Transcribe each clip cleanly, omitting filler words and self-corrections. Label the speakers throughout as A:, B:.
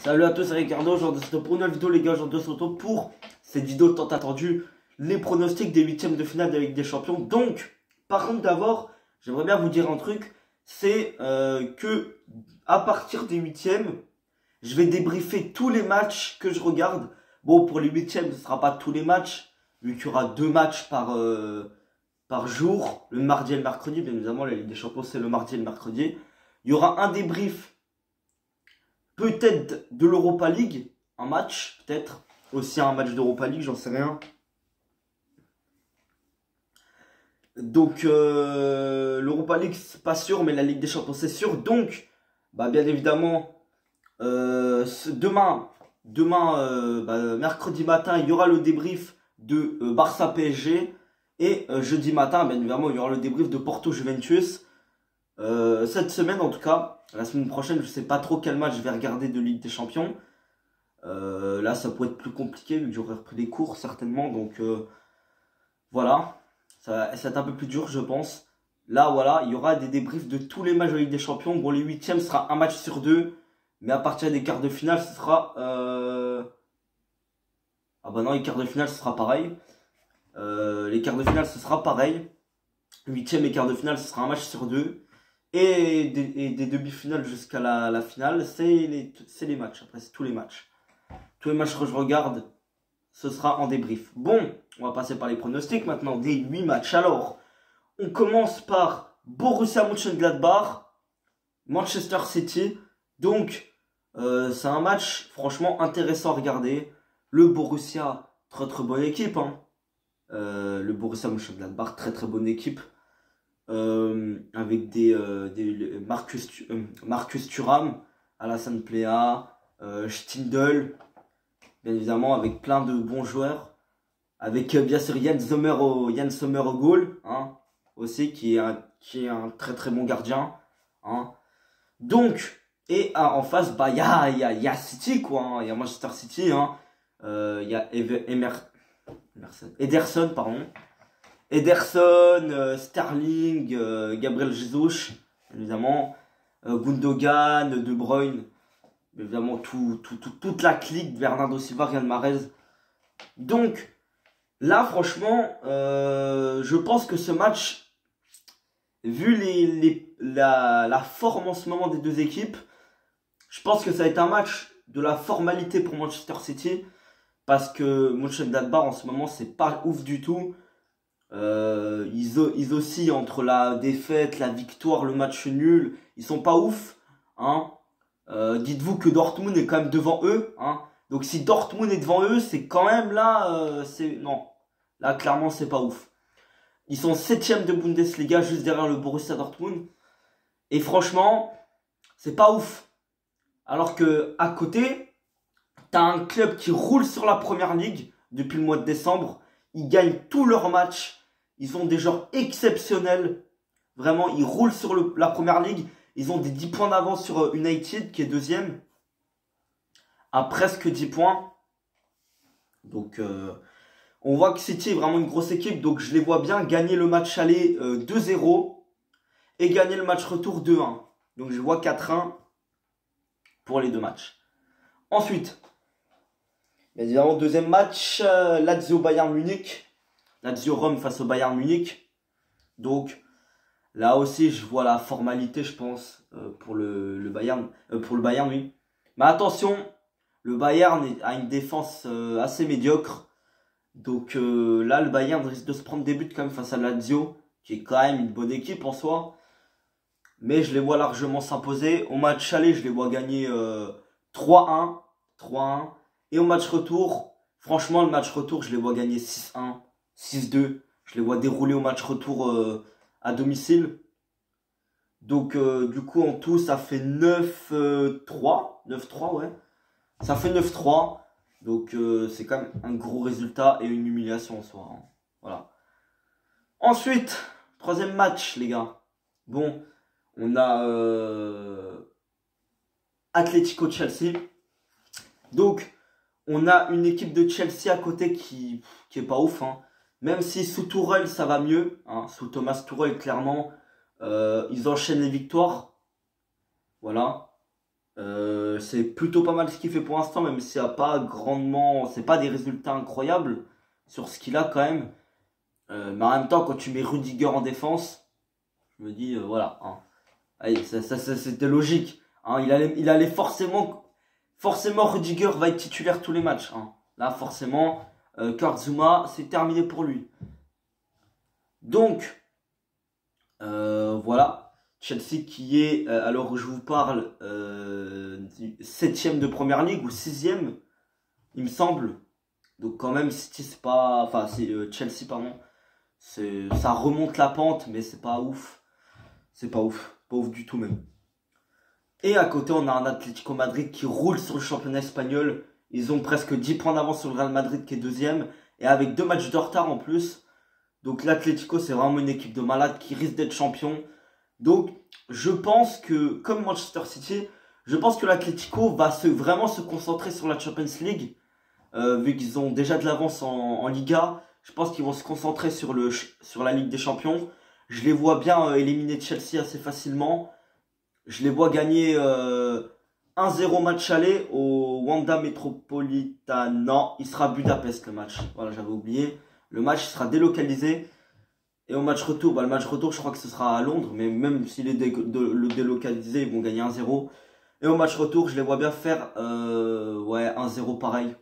A: Salut à tous, c'est Ricardo. Aujourd'hui, c'est pour une nouvelle vidéo, les gars. Aujourd'hui, on se retrouve pour cette vidéo tant attendue, les pronostics des huitièmes de finale de la Ligue des Champions. Donc, par contre, d'abord, j'aimerais bien vous dire un truc, c'est que à partir des huitièmes, je vais débriefer tous les matchs que je regarde. Bon, pour les huitièmes, ce ne sera pas tous les matchs, vu qu'il y aura 2 matchs par jour, le mardi et le mercredi. Bien évidemment, la Ligue des Champions, c'est le mardi et le mercredi. Il y aura un débrief, peut-être de l'Europa League, un match, peut-être. Aussi un match d'Europa League, j'en sais rien. Donc, l'Europa League, c'est pas sûr, mais la Ligue des Champions, c'est sûr. Donc, bah, bien évidemment, demain, mercredi matin, il y aura le débrief de Barça PSG. Et jeudi matin, bien évidemment, il y aura le débrief de Porto Juventus. Cette semaine, en tout cas, la semaine prochaine, je sais pas trop quel match je vais regarder de Ligue des Champions. Là, ça pourrait être plus compliqué, vu que j'aurais repris des cours, certainement. Donc, voilà. Ça va être un peu plus dur, je pense. Là, voilà, il y aura des débriefs de tous les matchs de Ligue des Champions. Bon, les huitièmes, ce sera un match sur 2. Mais à partir des quarts de finale, ce sera... Ah bah non, les quarts de finale, ce sera pareil. Les quarts de finale, ce sera pareil. Huitième et quart de finale, ce sera un match sur 2. Et des demi-finales jusqu'à la finale, c'est les matchs. Après, c'est tous les matchs. Tous les matchs que je regarde, ce sera en débrief. Bon, on va passer par les pronostics maintenant des 8 matchs. Alors, on commence par Borussia Mönchengladbach, Manchester City. Donc, c'est un match franchement intéressant à regarder. Le Borussia, très très bonne équipe. Hein. Le Borussia Mönchengladbach, très très bonne équipe. Avec des Marcus Thuram, Alassane Plea, Stindl, bien évidemment, avec plein de bons joueurs. Avec bien sûr Yann Sommer au goal, hein, aussi, qui est un très très bon gardien. Hein. Donc, et en face, bah, y a City, quoi. Hein. Il y a Manchester City, hein. Il y a Ederson, pardon. Ederson, Sterling, Gabriel Jesus, évidemment, Gundogan, De Bruyne, évidemment toute la clique de Bernardo Silva, Riyad Mahrez. Donc là, franchement, je pense que ce match, vu la forme en ce moment des deux équipes, je pense que ça va être un match de la formalité pour Manchester City, parce que Mönchengladbach en ce moment, c'est pas ouf du tout. Ils oscillent entre la défaite, la victoire, le match nul. Ils sont pas ouf. Hein. Dites-vous que Dortmund est quand même devant eux. Hein. Donc si Dortmund est devant eux, c'est quand même là... non. Là, clairement, c'est pas ouf. Ils sont 7ème de Bundesliga, juste derrière le Borussia Dortmund. Et franchement, c'est pas ouf. Alors que à côté, t'as un club qui roule sur la première ligue depuis le mois de décembre. Ils gagnent tous leurs matchs. Ils ont des joueurs exceptionnels. Vraiment, ils roulent sur la première ligue. Ils ont des 10 points d'avance sur United, qui est deuxième. À presque 10 points. Donc, on voit que City est vraiment une grosse équipe. Donc, je les vois bien gagner le match aller 2-0. Et gagner le match retour 2-1. Donc, je vois 4-1 pour les deux matchs. Ensuite, bien évidemment, deuxième match, Lazio Bayern Munich. Lazio Rome face au Bayern Munich. Donc là aussi, je vois la formalité, je pense, pour le Bayern. Pour le Bayern, oui. Mais attention, le Bayern a une défense assez médiocre. Donc là, le Bayern risque de se prendre des buts quand même face à Lazio, qui est quand même une bonne équipe en soi. Mais je les vois largement s'imposer. Au match aller, je les vois gagner 3-1. 3-1. Et au match retour, franchement, le match retour, je les vois gagner 6-1, 6-2. Je les vois dérouler au match retour à domicile. Donc, du coup, en tout, ça fait 9-3. 9-3, ouais. Ça fait 9-3. Donc, c'est quand même un gros résultat et une humiliation en soi. Hein. Voilà. Ensuite, troisième match, les gars. Bon, on a Atlético Chelsea. Donc, on a une équipe de Chelsea à côté qui est pas ouf. Hein. Même si sous Tourelle, ça va mieux. Hein. Sous Thomas Tuchel, clairement, ils enchaînent les victoires. Voilà. C'est plutôt pas mal ce qu'il fait pour l'instant, même s'il n'y a pas grandement, c'est pas des résultats incroyables sur ce qu'il a quand même. Mais en même temps, quand tu mets Rudiger en défense, je me dis, voilà, hein. Allez, c'était logique. Hein. Il allait forcément Rudiger va être titulaire tous les matchs. Hein. Là, forcément, Kurt Zouma, c'est terminé pour lui. Donc, voilà. Chelsea qui est, alors je vous parle, 7ème de Première Ligue ou 6ème, il me semble. Donc quand même, City, c'est pas... Enfin, c'est Chelsea, pardon. Ça remonte la pente, mais c'est pas ouf. C'est pas ouf. Pas ouf du tout même. Et à côté, on a un Atlético Madrid qui roule sur le championnat espagnol. Ils ont presque 10 points d'avance sur le Real Madrid qui est deuxième. Et avec 2 matchs de retard en plus. Donc l'Atlético, c'est vraiment une équipe de malades qui risque d'être champion. Donc je pense que, comme Manchester City, je pense que l'Atlético va vraiment se concentrer sur la Champions League. Vu qu'ils ont déjà de l'avance en Liga. Je pense qu'ils vont se concentrer sur la Ligue des Champions. Je les vois bien éliminer Chelsea assez facilement. Je les vois gagner 1-0 match aller au Wanda Metropolitano. Non, il sera à Budapest le match. Voilà, j'avais oublié. Le match sera délocalisé. Et au match retour, le match retour, je crois que ce sera à Londres. Mais même s'il est le délocalisé, ils vont gagner 1-0. Et au match retour, je les vois bien faire 1-0 pareil.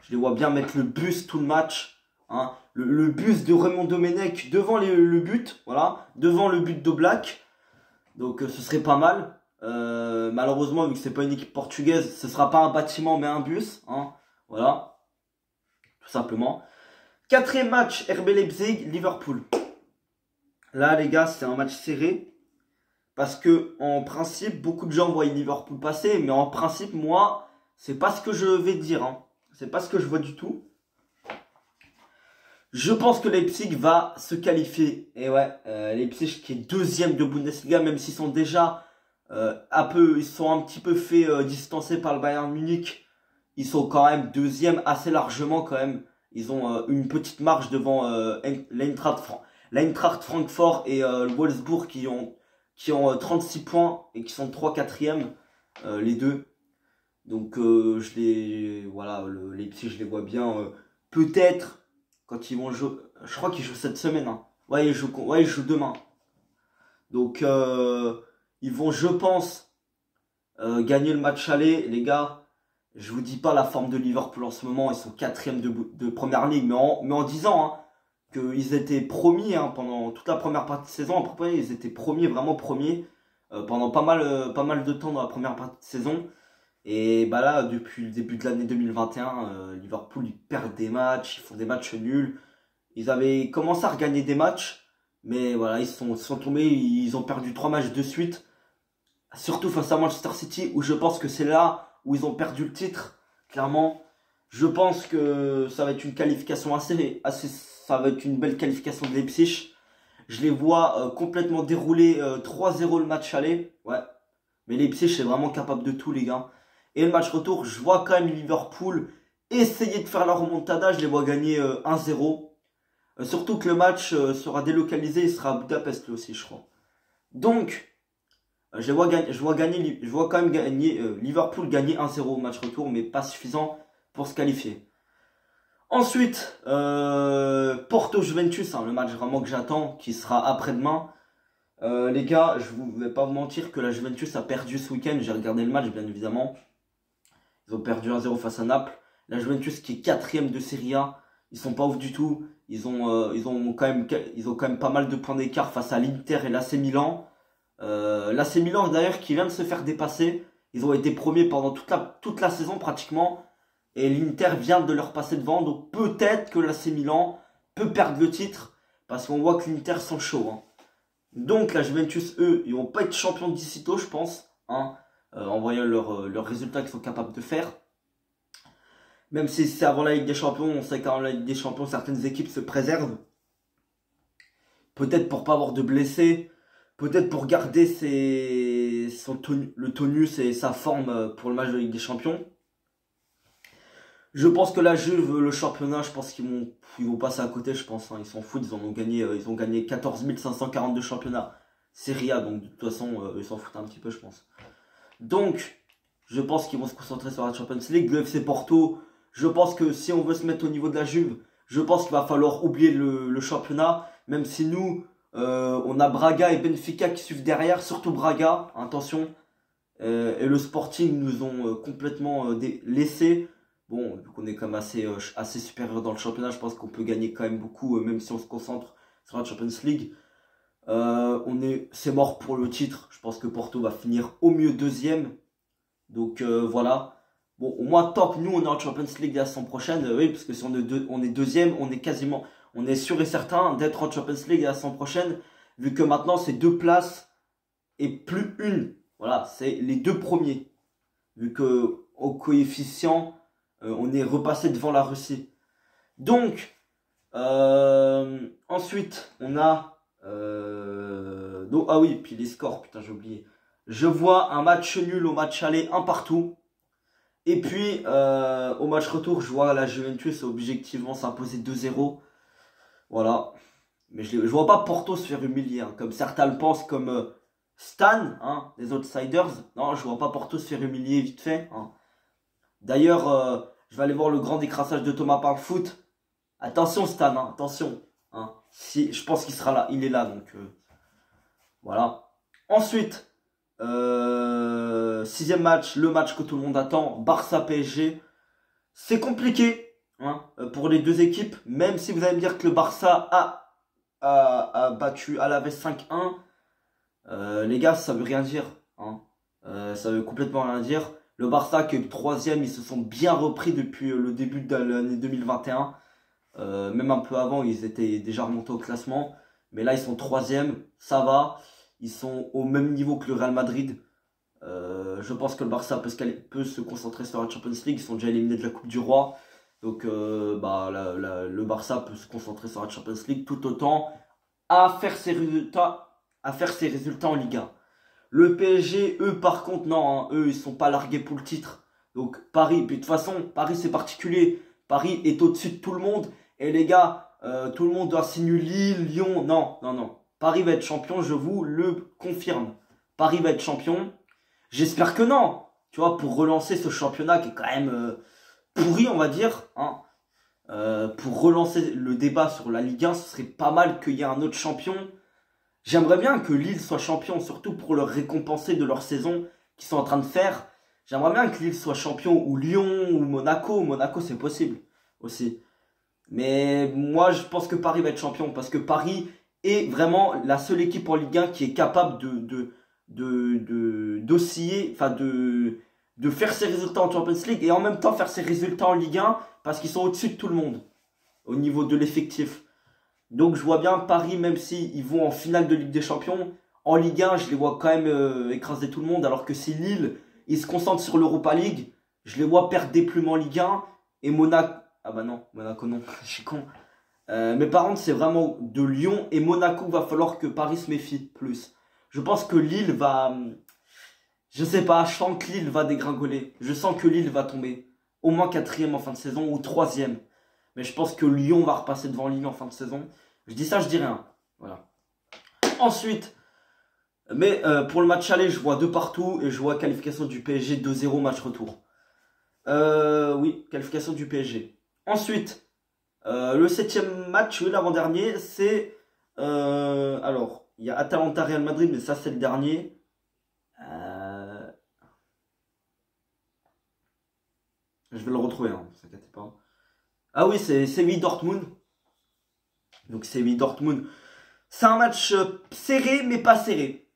A: Je les vois bien mettre le bus tout le match. Hein. Le bus de Raymond Domenech devant le but. Voilà, devant le but d'Oblak. Donc ce serait pas mal. Malheureusement, vu que c'est pas une équipe portugaise, ce sera pas un bâtiment mais un bus. Hein. Voilà. Tout simplement. 4e match, RB Leipzig, Liverpool. Là, les gars, c'est un match serré. Parce que, en principe, beaucoup de gens voient Liverpool passer. Mais en principe, moi, c'est pas ce que je vais dire. Hein. C'est pas ce que je vois du tout. Je pense que Leipzig va se qualifier. Et ouais, Leipzig qui est 2e de Bundesliga, même s'ils sont déjà ils sont un petit peu fait distancer par le Bayern Munich. Ils sont quand même 2e assez largement quand même. Ils ont une petite marge devant l'Eintracht Francfort et le Wolfsburg qui ont 36 points et qui sont 3-4e les deux. Donc Leipzig je les vois bien peut-être quand ils vont jouer, je crois qu'ils jouent cette semaine. Hein. Ouais, ils jouent demain. Donc ils vont, je pense, gagner le match aller, les gars. Je vous dis pas la forme de Liverpool en ce moment, ils sont 4e de Première Ligue, mais en disant hein, qu'ils étaient promis hein, pendant toute la première partie de saison. Après, ils étaient premiers, vraiment premiers, pendant pas mal de temps dans la première partie de saison. Et bah là, depuis le début de l'année 2021, Liverpool, ils perdent des matchs, ils font des matchs nuls. Ils avaient commencé à regagner des matchs, mais voilà, ils sont tombés, ils ont perdu 3 matchs de suite. Surtout face à Manchester City, où je pense que c'est là où ils ont perdu le titre, clairement. Je pense que ça va être une qualification ça va être une belle qualification de Leipzig. Je les vois complètement dérouler 3-0 le match aller. Ouais. Mais Leipzig est vraiment capable de tout, les gars. Et le match retour, je vois quand même Liverpool essayer de faire la remontada. Je les vois gagner 1-0. Surtout que le match sera délocalisé. Il sera à Budapest lui aussi, je crois. Donc, je vois quand même gagner Liverpool gagner 1-0 au match retour, mais pas suffisant pour se qualifier. Ensuite, Porto-Juventus, hein, le match vraiment que j'attends, qui sera après-demain. Les gars, je vais pas vous mentir que la Juventus a perdu ce week-end. J'ai regardé le match, bien évidemment. Ils ont perdu 1-0 face à Naples. La Juventus qui est 4e de Serie A. Ils sont pas ouf du tout. Ils ont quand même pas mal de points d'écart face à l'Inter et l'AC Milan. L'AC Milan d'ailleurs qui vient de se faire dépasser. Ils ont été premiers pendant toute la saison pratiquement. Et l'Inter vient de leur passer devant. Donc peut-être que l'AC Milan peut perdre le titre. Parce qu'on voit que l'Inter sont chauds. Hein. Donc la Juventus, eux, ils vont pas être champions d'ici tôt, je pense. Hein, en voyant leurs résultats qu'ils sont capables de faire. Même si c'est avant la Ligue des Champions, on sait qu'avant la Ligue des Champions, certaines équipes se préservent. Peut-être pour pas avoir de blessés. Peut-être pour garder le tonus et sa forme pour le match de Ligue des Champions. Je pense que la Juve, le championnat, je pense qu'ils vont passer à côté, je pense. Hein. Ils s'en foutent, ils ont gagné 14 542 championnats Serie A, donc de toute façon, ils s'en foutent un petit peu, je pense. Donc, je pense qu'ils vont se concentrer sur la Champions League. Le FC Porto, je pense que si on veut se mettre au niveau de la Juve, je pense qu'il va falloir oublier le championnat. Même si nous, on a Braga et Benfica qui suivent derrière, surtout Braga, attention. Et le Sporting nous ont complètement laissé. Bon, vu qu'on est quand même assez supérieur dans le championnat, je pense qu'on peut gagner quand même beaucoup, même si on se concentre sur la Champions League. C'est mort pour le titre. Je pense que Porto va finir au mieux deuxième. Donc voilà. Bon, au moins tant que nous on est en Champions League la saison prochaine, oui, parce que si on est deuxième, on est sûr et certain d'être en Champions League la saison prochaine, vu que maintenant c'est 2 places et plus une. Voilà, c'est les 2 premiers. Vu que au coefficient, on est repassé devant la Russie. Donc, ensuite, on a... ah oui, puis les scores, putain, j'ai oublié. Je vois un match nul au match aller, 1 partout. Et puis, au match retour, je vois la Juventus objectivement s'imposer 2-0. Voilà. Mais je vois pas Porto se faire humilier, hein, comme certains le pensent, comme Stan, hein, les Outsiders. Non, je vois pas Porto se faire humilier vite fait. Hein. D'ailleurs, je vais aller voir le grand décrassage de Thomas par le foot. Attention Stan, hein, attention. Hein. Si, je pense qu'il sera là, il est là, donc voilà. Ensuite, 6e match, le match que tout le monde attend, Barça-PSG. C'est compliqué hein, pour les deux équipes, même si vous allez me dire que le Barça a battu Alaves 5-1. Les gars, ça veut rien dire. Hein. Ça veut complètement rien dire. Le Barça qui est le 3e, ils se sont bien repris depuis le début de l'année 2021. Même un peu avant, ils étaient déjà remontés au classement. Mais là, ils sont 3e, ça va. Ils sont au même niveau que le Real Madrid. Je pense que le Barça peut se concentrer sur la Champions League. Ils sont déjà éliminés de la Coupe du Roi. Donc le Barça peut se concentrer sur la Champions League tout autant à faire ses résultats en Ligue 1. Le PSG, eux par contre, non, hein, eux ils sont pas largués pour le titre. Donc Paris, puis de toute façon, Paris c'est particulier. Paris est au-dessus de tout le monde. Et les gars, tout le monde doit signer Lille, Lyon. Non, non, non. Paris va être champion, je vous le confirme. Paris va être champion. J'espère que non. Tu vois, pour relancer ce championnat qui est quand même pourri, on va dire. Hein. Pour relancer le débat sur la Ligue 1, ce serait pas mal qu'il y ait un autre champion. J'aimerais bien que Lille soit champion, surtout pour leur récompenser de leur saison qu'ils sont en train de faire. J'aimerais bien que Lille soit champion, ou Lyon, ou Monaco. Monaco, c'est possible aussi. Mais moi, je pense que Paris va être champion, parce que Paris est vraiment la seule équipe en Ligue 1 qui est capable d'osciller, enfin de faire ses résultats en Champions League et en même temps faire ses résultats en Ligue 1 parce qu'ils sont au-dessus de tout le monde au niveau de l'effectif. Donc je vois bien Paris, même s'ils vont en finale de Ligue des Champions, en Ligue 1, je les vois quand même écraser tout le monde, alors que si Lille, ils se concentrent sur l'Europa League, je les vois perdre des plumes en Ligue 1 et Monaco... Ah bah non, Monaco non, je suis con. Mais par contre, c'est vraiment de Lyon et Monaco, va falloir que Paris se méfie plus. Je pense que Lille va... Je sais pas, je sens que Lille va dégringoler. Je sens que Lille va tomber. Au moins 4e en fin de saison ou 3e. Mais je pense que Lyon va repasser devant Lille en fin de saison. Je dis ça, je dis rien. Voilà. Ensuite, mais pour le match aller, je vois 2 partout et je vois qualification du PSG 2-0 match retour. Oui, qualification du PSG. Ensuite, le 7e match, oui, l'avant-dernier, c'est... alors, il y a Atalanta Real Madrid, mais ça c'est le dernier. Je vais le retrouver, hein, ne vous inquiétez pas. Ah oui, c'est Séville Dortmund. Donc Séville Dortmund. C'est un match serré, mais pas serré.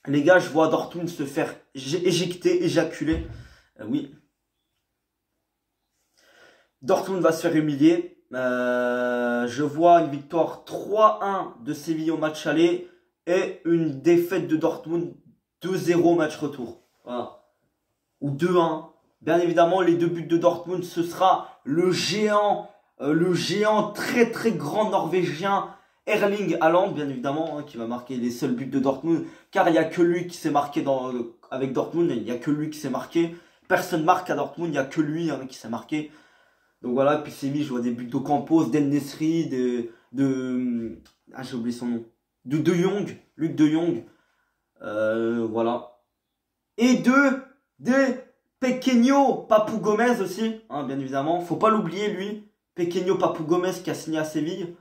A: Les gars, je vois Dortmund se faire éjaculer. Oui. Dortmund va se faire humilier. Je vois une victoire 3-1 de Séville au match aller et une défaite de Dortmund 2-0 au match retour. Voilà. Ou 2-1. Bien évidemment, les 2 buts de Dortmund, ce sera le géant très très grand norvégien Erling Haaland, bien évidemment, hein, qui va marquer les seuls buts de Dortmund, car il n'y a que lui qui s'est marqué avec Dortmund, il n'y a que lui qui s'est marqué. Personne marque à Dortmund, il n'y a que lui hein, qui s'est marqué. Donc voilà, puis Séville, je vois des buts d'Ocampos, d'El Nesri, j'ai oublié son nom. De Jong, Luc De Jong. Voilà. Et de Pequeño Papou Gomez aussi, hein, bien évidemment. Faut pas l'oublier, lui. Pequeño Papou Gomez qui a signé à Séville.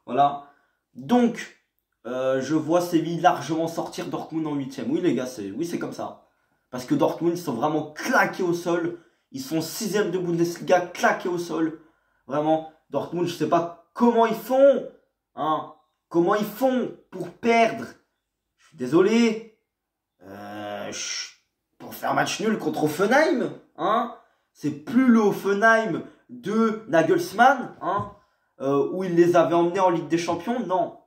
A: Voilà. Donc, je vois Séville largement sortir Dortmund en 8e. Oui, les gars, c'est comme ça. Parce que Dortmund, ils sont vraiment claqués au sol. Ils sont 6e de Bundesliga, claqués au sol. Vraiment, Dortmund, je sais pas comment ils font. Hein, comment ils font pour perdre. Je suis désolé. Pour faire match nul contre Hoffenheim. Hein, c'est plus le Hoffenheim de Nagelsmann. Hein, où il les avait emmenés en Ligue des Champions. Non.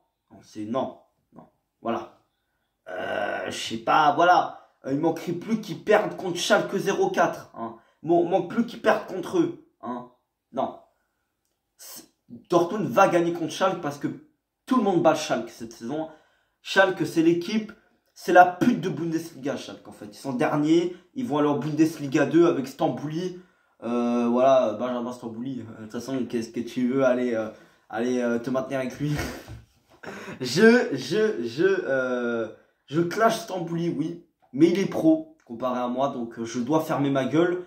A: Non. Voilà. Je sais pas, voilà. Il manquerait plus qu'ils perdent contre Schalke 04. Hein. Manque plus qu'ils perdent contre eux. Hein. Non. Dortmund va gagner contre Schalke parce que tout le monde bat Schalke cette saison. Schalke, c'est l'équipe, c'est la pute de Bundesliga, Schalke en fait. Ils sont derniers, ils vont aller en Bundesliga 2 avec Stambouli. Voilà, Benjamin Stambouli. De toute façon, qu'est-ce que tu veux aller te maintenir avec lui. Je clash Stambouli, oui, mais il est pro comparé à moi, donc je dois fermer ma gueule.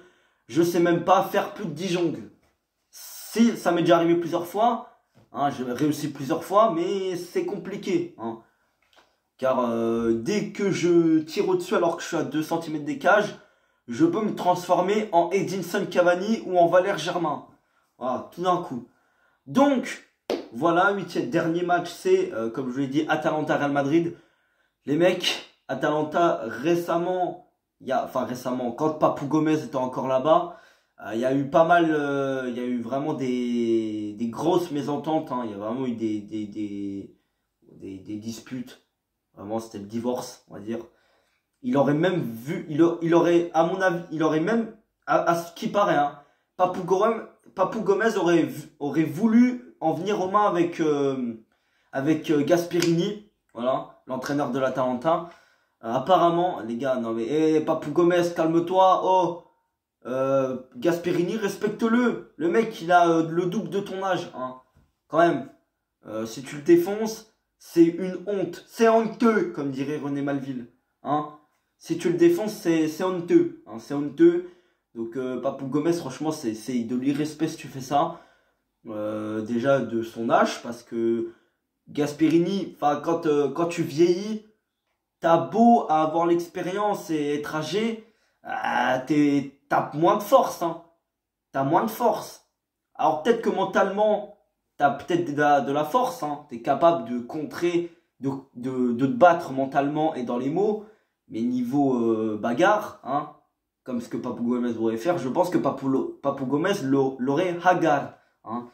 A: Je sais même pas faire plus de 10 jongles. Si, ça m'est déjà arrivé plusieurs fois, hein, j'ai réussi plusieurs fois, mais c'est compliqué. Hein, car dès que je tire au-dessus alors que je suis à 2 cm des cages, je peux me transformer en Edinson Cavani ou en Valère Germain. Voilà, tout d'un coup. Donc, voilà, 8e dernier match, c'est, comme je vous l'ai dit, Atalanta-Real Madrid. Les mecs, Atalanta, récemment, quand Papou Gomez était encore là-bas, il y a eu pas mal, il y a eu vraiment des grosses mésententes. Hein, il y a vraiment eu des disputes. Vraiment, c'était le divorce, on va dire. Il aurait même vu, il aurait, à mon avis, il aurait même, à ce qui paraît, hein, Papou Gomez aurait voulu en venir aux mains avec Gasperini, voilà, l'entraîneur de l'Atalanta. Apparemment, les gars, non mais, Papou Gomez, calme-toi, oh, Gasperini, respecte-le. Le mec, il a le double de ton âge, hein, quand même. Si tu le défonces, c'est une honte. C'est honteux, comme dirait René Malville, hein. Si tu le défonces, c'est honteux, hein, c'est honteux. Donc, Papou Gomez, franchement, c'est de l'irrespect si tu fais ça. Déjà de son âge, parce que Gasperini, quand tu vieillis, t'as beau avoir l'expérience et être âgé, t'as moins de force, hein. T'as moins de force. Alors peut-être que mentalement, t'as peut-être de la force, hein. T'es capable de contrer, de te battre mentalement et dans les mots, mais niveau bagarre, hein, comme ce que Papou Gomez aurait faire, je pense que Papou Gomez l'aurait hagar, hein.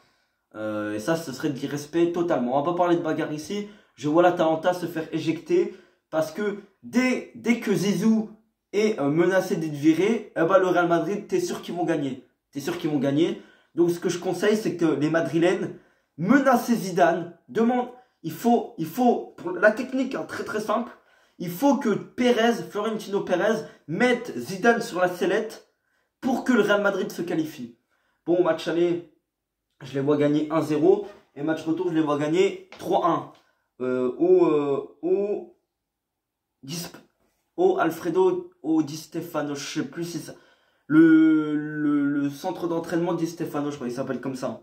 A: Et ça, ce serait de l'irrespect totalement. On va pas parler de bagarre ici. Je vois l'Atalanta se faire éjecter parce que dès que Zizou est menacé d'être viré, eh ben, le Real Madrid, t'es sûr qu'ils vont gagner. T'es sûr qu'ils vont gagner. Donc ce que je conseille, c'est que les Madrilènes menacent Zidane. Il faut pour la technique, hein, très très simple. Il faut que Florentino Pérez mette Zidane sur la sellette pour que le Real Madrid se qualifie. Bon, match aller, je les vois gagner 1-0. Et match retour, je les vois gagner 3-1. Alfredo Di Stefano, je sais plus si ça. Le centre d'entraînement Di Stefano, je crois qu'il s'appelle comme ça.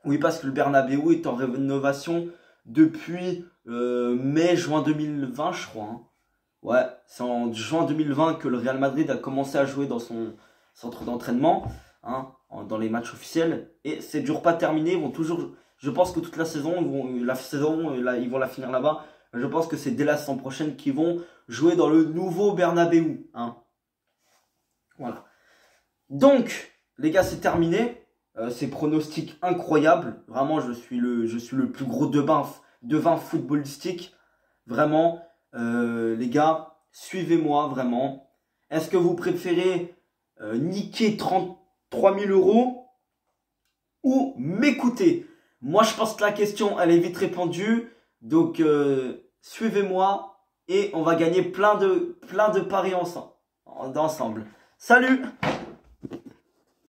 A: Oui, parce que le Bernabéu est en rénovation depuis mai-juin 2020, je crois. Hein. Ouais, c'est en juin 2020 que le Real Madrid a commencé à jouer dans son centre d'entraînement, hein, dans les matchs officiels. Et c'est toujours pas terminé. Ils vont toujours. Je pense que toute la saison, ils vont la finir là-bas. Je pense que c'est dès la saison prochaine qu'ils vont jouer dans le nouveau Bernabéu. Hein. Voilà. Donc, les gars, c'est terminé. Ces pronostics incroyables. Vraiment, je suis le plus gros devin footballistique. Vraiment, les gars, suivez-moi vraiment. Est-ce que vous préférez niquer 33 000 € ou m'écouter? Moi, je pense que la question, elle est vite répondue. Donc, suivez-moi et on va gagner plein de paris ensemble. Salut!